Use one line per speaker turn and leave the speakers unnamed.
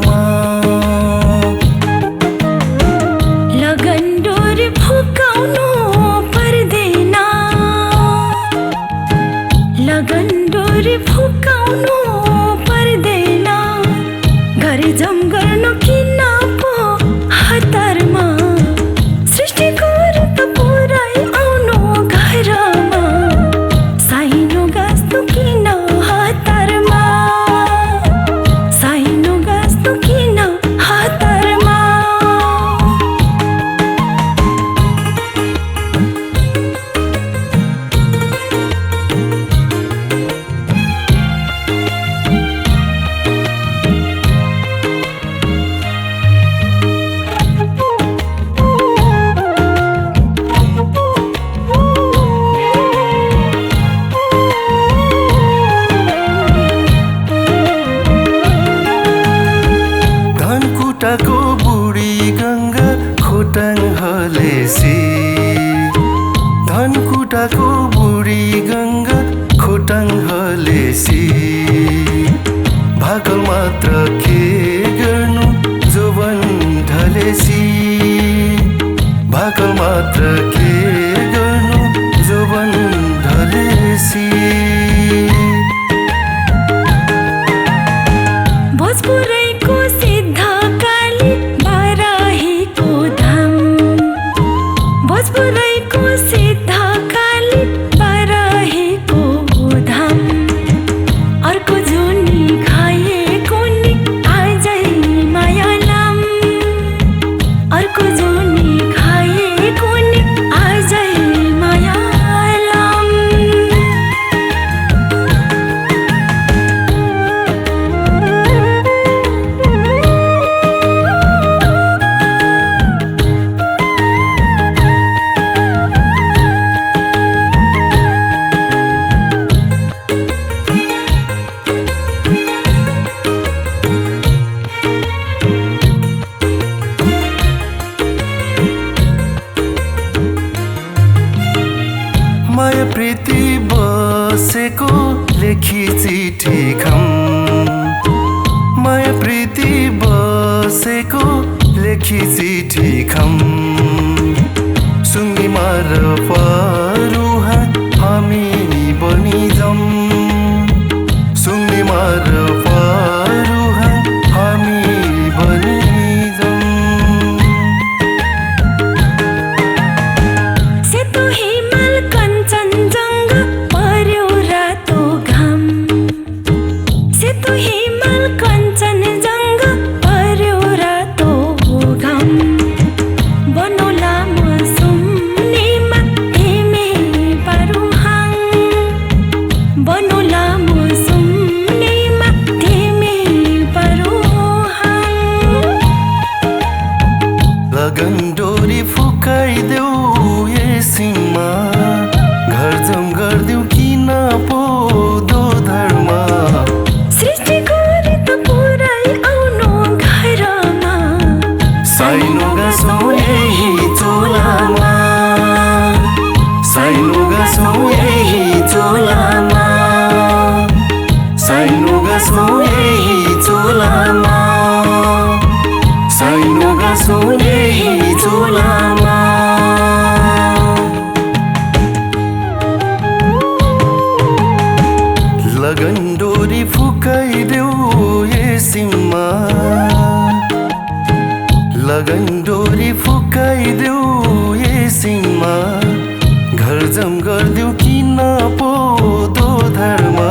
झोलामा
लगन डोरी फुकाउनु पर्दैन लगन डोरी फुकाउनु पर्दैन घर जम गर्नु किन पो हतारमा सृष्टिको रत पुरै आउनु घरमा साइनो गाँस्नु किन हतारमा साइनो गाँस्नु किन हतारमा
धनकुटाको बुढी गङ्गा खोटाङ हलेसी धनकुटाको बुढी गङ्गा खोटाङ हलेसी भाकल मात्र के गर्नु जोवन ढलेसी भाकल मात्र के गर्नु जोवन ढलेसी
भोजपुरैको सिद्धकाली बाराहीको धाम भोजपुरैको सिद्धकाली बाराहीको धाम अर्को जुनी खाएको नि आजै मायालाम अर्को जुनी खाएको नि आजै मायालाम
माया प्रीति बसेको लेखी चिठी खम माया प्रीति बसेको लेखी चिठी खम सुङ्गी मार परुहा हामी बनी जाऊँ सुङ्गी मार परुहा हामी बनी जाऊँ
सेतो हिमाल कञ्चनजङ्घा पर्यो रातो घाम सेतो हिमाल कञ्चनजङ्घा पर्यो रातो घाम बनौला म सुम्नेमा तिमी पारुहाङ बनौला म सुम्नेमा तिमी पारुहाङ
लगन डोरी फुकाइदेऊ एकछिनमा घर जम गरिदेऊ किन पो दोधरमा
सृष्टिको रित पुरै आउनु घरमा
साइनो गाँसौँ यही चोलामा साइनो गाँसौँ यही चोलामा साइनो गाँसौँ यही चोलामा साइनो गाँसौँ यही चोलामा लगन डोरी फुकाइदेऊ एकछिनमा लगन डोरी फुकाइदेऊ एकछिनमा घर जम गरिदेऊ किन पो दोधरमा